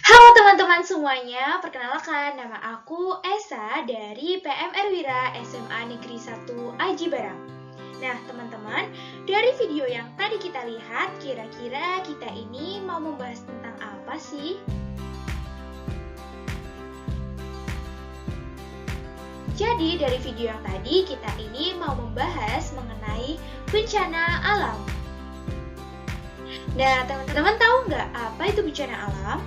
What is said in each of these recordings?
Halo teman-teman semuanya, perkenalkan nama aku Esa dari PM Erwira SMA Negeri 1 Aji Barang. Nah teman-teman, dari video yang tadi kita lihat, kira-kira kita ini mau membahas tentang apa sih? Jadi dari video yang tadi, kita ini mau membahas mengenai bencana alam. Nah teman-teman tahu nggak apa itu bencana alam?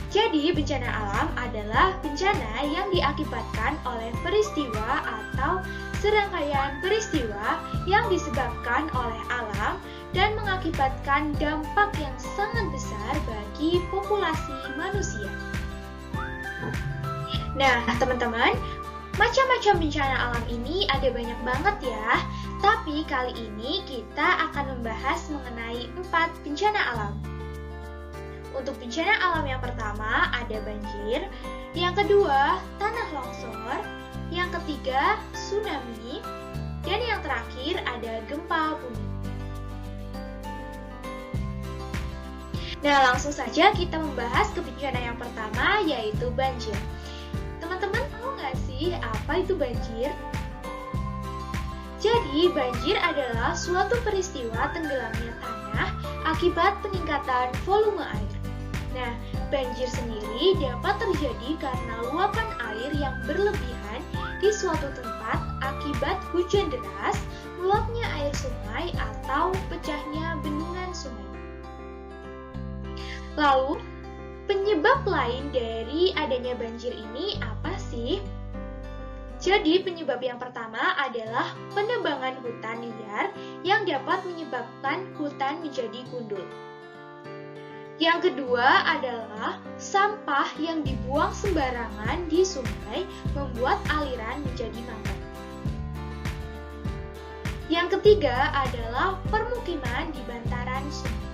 Jadi, bencana alam adalah bencana yang diakibatkan oleh peristiwa atau serangkaian peristiwa yang disebabkan oleh alam dan mengakibatkan dampak yang sangat besar bagi populasi manusia. Nah, teman-teman, macam-macam bencana alam ini ada banyak banget ya, tapi kali ini kita akan membahas mengenai 4 bencana alam. Untuk bencana alam yang pertama ada banjir, yang kedua tanah longsor, yang ketiga tsunami, dan yang terakhir ada gempa bumi. Nah langsung saja kita membahas ke bencana yang pertama yaitu banjir. Teman-teman tahu nggak sih apa itu banjir? Jadi banjir adalah suatu peristiwa tenggelamnya tanah akibat peningkatan volume air. Nah, banjir sendiri dapat terjadi karena luapan air yang berlebihan di suatu tempat akibat hujan deras, meluapnya air sungai, atau pecahnya bendungan sungai. Lalu, penyebab lain dari adanya banjir ini apa sih? Jadi, penyebab yang pertama adalah penebangan hutan liar yang dapat menyebabkan hutan menjadi gundul. Yang kedua adalah sampah yang dibuang sembarangan di sungai membuat aliran menjadi macet. Yang ketiga adalah permukiman di bantaran sungai.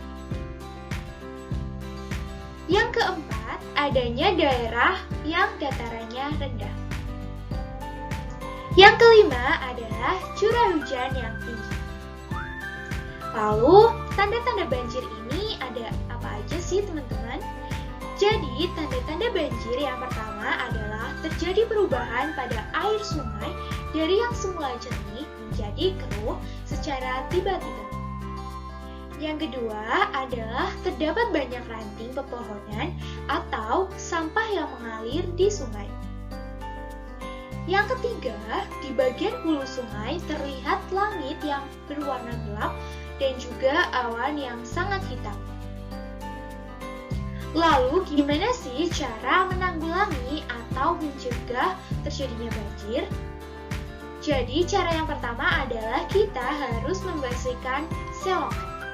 Yang keempat, adanya daerah yang datarannya rendah. Yang kelima adalah curah hujan yang tinggi. Lalu, tanda-tanda banjir ini ada apa aja sih teman-teman? Jadi, tanda-tanda banjir yang pertama adalah terjadi perubahan pada air sungai dari yang semula jernih menjadi keruh secara tiba-tiba. Yang kedua adalah terdapat banyak ranting pepohonan atau sampah yang mengalir di sungai. Yang ketiga, di bagian hulu sungai terlihat langit yang berwarna gelap dan juga awan yang sangat hitam. Lalu, gimana sih cara menanggulangi atau mencegah terjadinya banjir? Jadi, cara yang pertama adalah kita harus membersihkan selokan.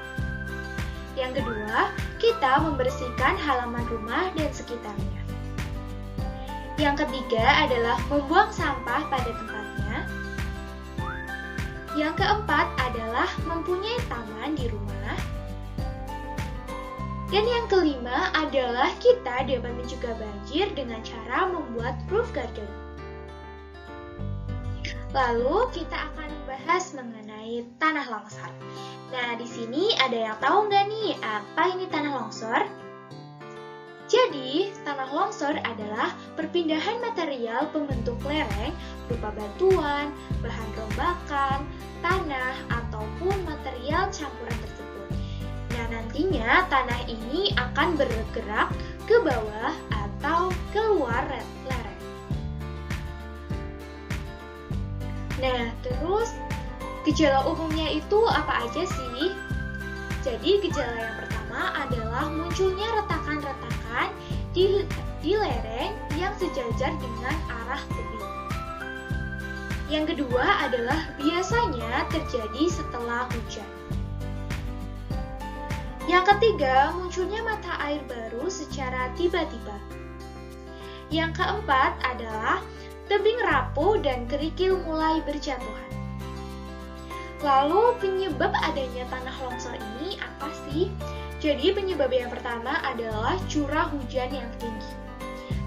Yang kedua, kita membersihkan halaman rumah dan sekitarnya. Yang ketiga adalah membuang sampah pada tempatnya. Yang keempat adalah mempunyai taman di rumah. Dan yang kelima adalah kita dapat mencegah banjir dengan cara membuat roof garden. Lalu kita akan membahas mengenai tanah longsor. Nah, di sini ada yang tahu nggak nih apa ini tanah longsor? Jadi, tanah longsor adalah perpindahan material pembentuk lereng berupa batuan, bahan rombakan, tanah, ataupun material campuran tersebut. Nah, nantinya tanah ini akan bergerak ke bawah atau keluar lereng. Nah, terus gejala umumnya itu apa aja sih? Jadi, gejala yang pertama adalah munculnya retakan-retakan di lereng yang sejajar dengan arah tebing. Yang kedua adalah biasanya terjadi setelah hujan. Yang ketiga, munculnya mata air baru secara tiba-tiba. Yang keempat adalah tebing rapuh dan kerikil mulai berjatuhan. Lalu penyebab adanya tanah longsor ini apa sih? Jadi penyebab yang pertama adalah curah hujan yang tinggi.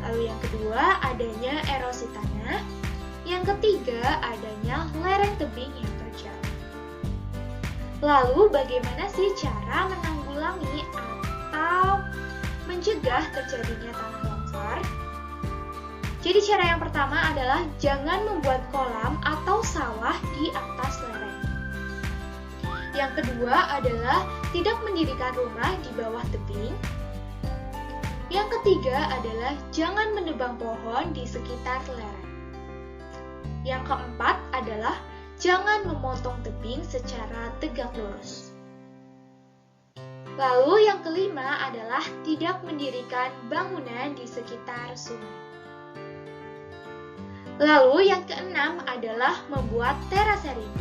Lalu yang kedua adanya erosi tanah. Yang ketiga adanya lereng tebing yang terjal. Lalu bagaimana sih cara menanggulangi atau mencegah terjadinya tanah longsor? Jadi cara yang pertama adalah jangan membuat kolam atau sawah di atas lereng. Yang kedua adalah tidak mendirikan rumah di bawah tebing. Yang ketiga adalah jangan menebang pohon di sekitar lereng. Yang keempat adalah jangan memotong tebing secara tegak lurus. Lalu yang kelima adalah tidak mendirikan bangunan di sekitar sungai. Lalu yang keenam adalah membuat terasering.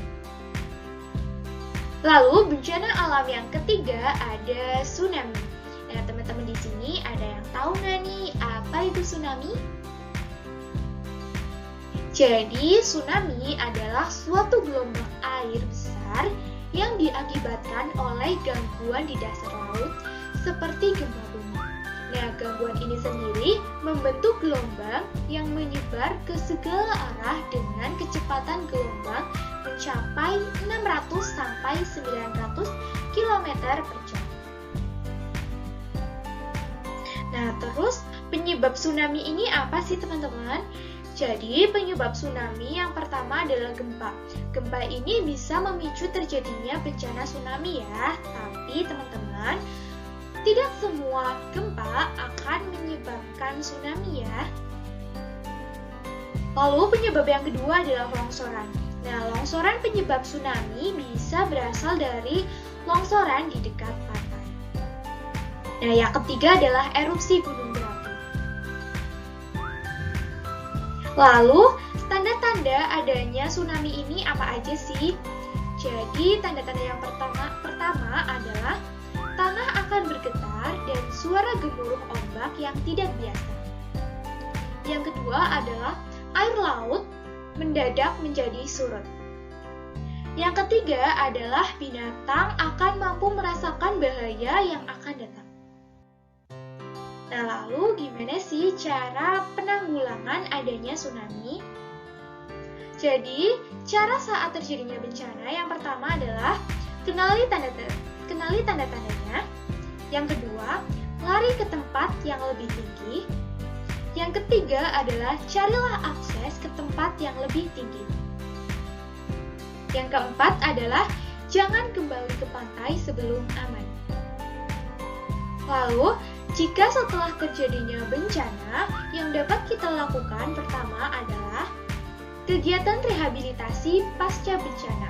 Lalu bencana alam yang ketiga ada tsunami. Nah, teman-teman di sini ada yang tahu nggak nih apa itu tsunami? Jadi, tsunami adalah suatu gelombang air besar yang diakibatkan oleh gangguan di dasar laut seperti gempa bumi. Nah, gangguan ini sendiri membentuk gelombang yang menyebar ke segala arah dengan kecepatan gelombang mencapai 600 sampai 900 km per jam. Nah, terus penyebab tsunami ini apa sih teman-teman? Jadi, penyebab tsunami yang pertama adalah gempa. Gempa ini bisa memicu terjadinya bencana tsunami ya. Tapi teman-teman, tidak semua gempa akan menyebabkan tsunami ya. Lalu penyebab yang kedua adalah longsoran. Nah, longsoran penyebab tsunami bisa berasal dari longsoran di dekat pantai. Nah, yang ketiga adalah erupsi gunung berapi. Lalu, tanda-tanda adanya tsunami ini apa aja sih? Jadi, tanda-tanda yang pertama adalah tanah akan bergetar dan suara gemuruh ombak yang tidak biasa. Yang kedua adalah air laut mendadak menjadi surut. Yang ketiga adalah binatang akan mampu merasakan bahaya yang akan datang. Nah, lalu gimana sih cara penanggulangan adanya tsunami? Jadi, cara saat terjadinya bencana yang pertama adalah kenali tanda-tandanya. Yang kedua, lari ke tempat yang lebih tinggi. Yang ketiga adalah carilah akses ke tempat yang lebih tinggi. Yang keempat adalah jangan kembali ke pantai sebelum aman. Lalu, jika setelah terjadinya bencana, yang dapat kita lakukan pertama adalah kegiatan rehabilitasi pasca bencana.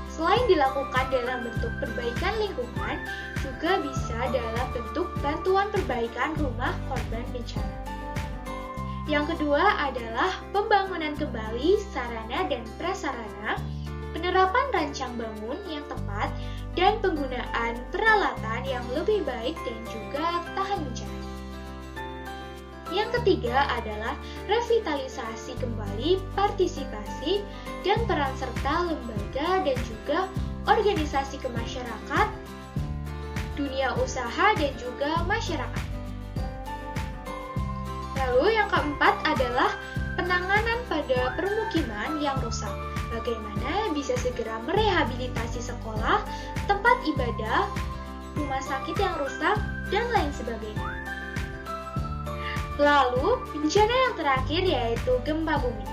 Selain dilakukan dalam bentuk perbaikan lingkungan, juga bisa dalam bentuk bantuan perbaikan rumah korban bencana. Yang kedua adalah pembangunan kembali sarana dan prasarana, penerapan rancang bangun yang tepat, dan penggunaan peralatan yang lebih baik dan juga tahan bencana. Yang ketiga adalah revitalisasi kembali partisipasi dan peran serta lembaga dan juga organisasi kemasyarakat, dunia usaha dan juga masyarakat. Lalu yang keempat adalah penanganan pada permukiman yang rusak. Bagaimana bisa segera merehabilitasi sekolah, tempat ibadah, rumah sakit yang rusak, dan lain sebagainya. Lalu, bencana yang terakhir yaitu gempa bumi.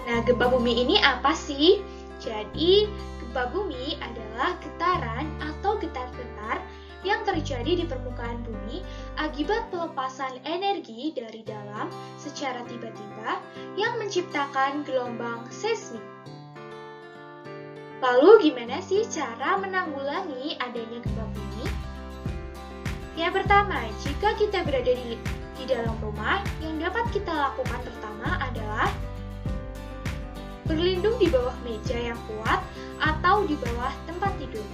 Nah, gempa bumi ini apa sih? Jadi, gempa bumi adalah getaran atau getar-getar yang terjadi di permukaan bumi akibat pelepasan energi dari dalam secara tiba-tiba yang menciptakan gelombang seismik. Lalu gimana sih cara menanggulangi adanya gempa bumi? Yang pertama, jika kita berada di dalam rumah, yang dapat kita lakukan pertama adalah berlindung di bawah meja yang kuat atau di bawah tempat tidur.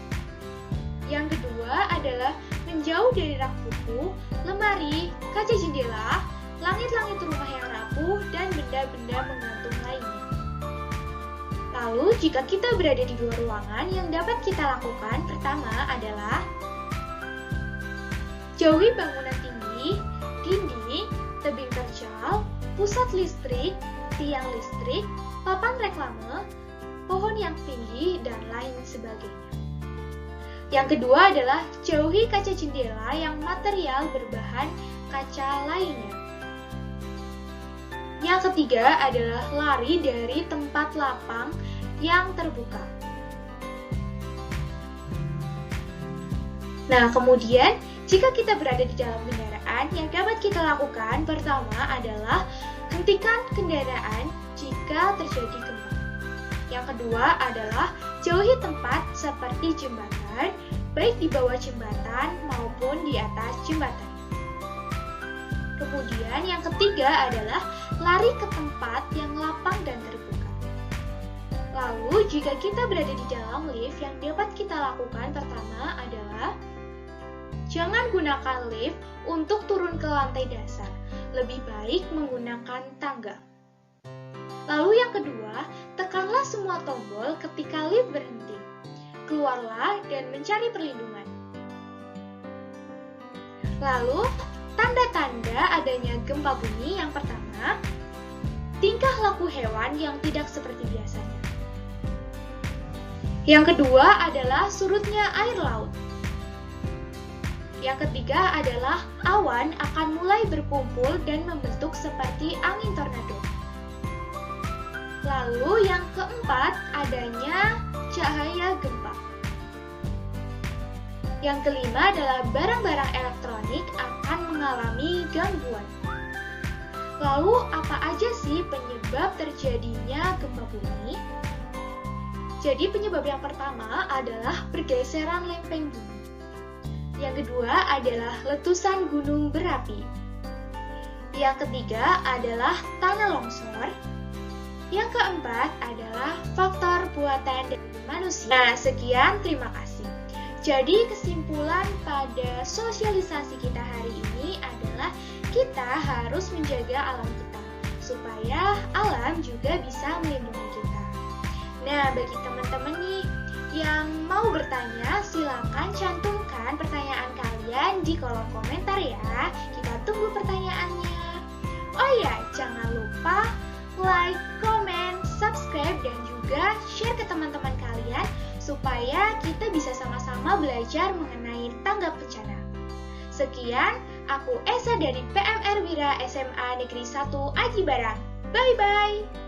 Yang kedua adalah menjauh dari rak buku, lemari, kaca jendela, langit-langit rumah yang rapuh, dan benda-benda menggantung lainnya. Lalu, jika kita berada di luar ruangan, yang dapat kita lakukan pertama adalah jauhi bangunan tinggi, dinding, tebing terjal, pusat listrik, tiang listrik, papan reklame, pohon yang tinggi, dan lain sebagainya. Yang kedua adalah jauhi kaca jendela yang material berbahan kaca lainnya. Yang ketiga adalah lari dari tempat lapang yang terbuka. Nah, kemudian jika kita berada di dalam kendaraan, yang dapat kita lakukan pertama adalah hentikan kendaraan jika terjadi gempa. Yang kedua adalah jauhi tempat seperti jembatan, baik di bawah jembatan maupun di atas jembatan. Kemudian yang ketiga adalah lari ke tempat yang lapang dan terbuka. Lalu jika kita berada di dalam lift, yang dapat kita lakukan pertama adalah jangan gunakan lift untuk turun ke lantai dasar. Lebih baik menggunakan tangga. Lalu yang kedua, tekanlah semua tombol ketika lift berhenti. Keluarlah dan mencari perlindungan. Lalu, tanda-tanda adanya gempa bumi yang pertama, tingkah laku hewan yang tidak seperti biasanya. Yang kedua adalah surutnya air laut. Yang ketiga adalah awan akan mulai berkumpul dan membentuk seperti angin tornado. Lalu yang keempat adanya cahaya gempa. Yang kelima adalah barang-barang elektronik akan mengalami gangguan. Lalu apa aja sih penyebab terjadinya gempa bumi? Jadi penyebab yang pertama adalah pergeseran lempeng bumi. Yang kedua adalah letusan gunung berapi. Yang ketiga adalah tanah longsor. Yang keempat adalah faktor buatan dari manusia. Nah, sekian, terima kasih. Jadi kesimpulan pada sosialisasi kita hari ini adalah kita harus menjaga alam kita, supaya alam juga bisa melindungi kita. Nah, bagi teman-teman nih yang mau bertanya, silakan cantumkan pertanyaan kalian di kolom komentar ya. Kita tunggu pertanyaannya. Oh ya, jangan lupa like, comment, subscribe, dan juga share ke teman-teman kalian supaya kita bisa sama-sama belajar mengenai tanggap bencana. Sekian, aku Esa dari PMR Wira SMA Negeri 1 Aji Barang. Bye-bye!